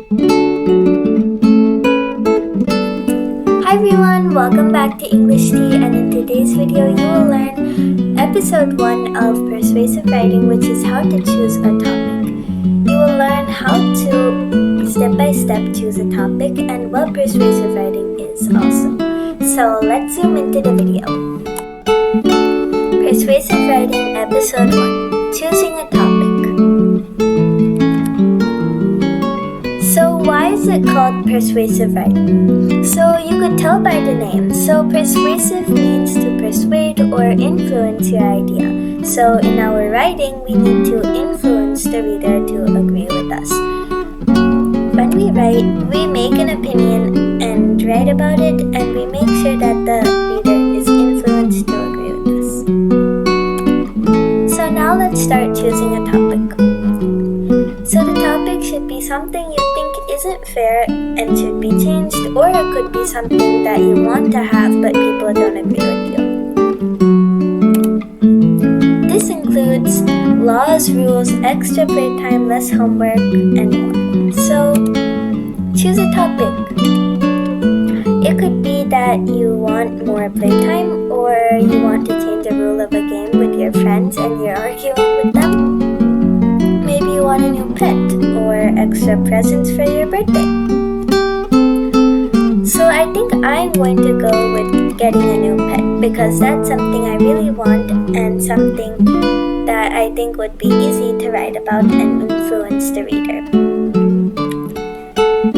Hi everyone, welcome back to English Tea, and in today's video you will learn episode 1 of persuasive writing, which is how to choose a topic. You will learn how to step by step choose a topic and what persuasive writing is also. So let's zoom into the video. Persuasive writing episode 1, choosing a topic. So why is it called persuasive writing? So you could tell by the name. So persuasive means to persuade or influence your idea. So in our writing, we need to influence the reader to agree with us. When we write, we make an opinion and write about it, and we make sure that the reader is influenced to agree with us. So now let's start choosing a topic. So the topic should be something you think isn't fair and should be changed, or it could be something that you want to have but people don't agree with you. This includes laws, rules, extra playtime, less homework, and more. So choose a topic. It could be that you want more playtime, or you want to change a rule of a game with your friends and you're arguing with them. Maybe you want a new pet or extra presents for your birthday. So I think I'm going to go with getting a new pet because that's something I really want and something that I think would be easy to write about and influence the reader.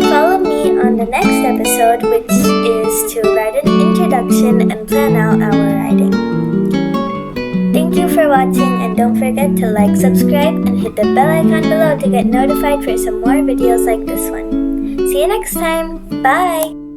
Follow me on the next episode, which is to write an introduction and plan out our writing. Thank you for watching, and don't forget to like, subscribe, and hit the bell icon below to get notified for some more videos like this one. See you next time. Bye!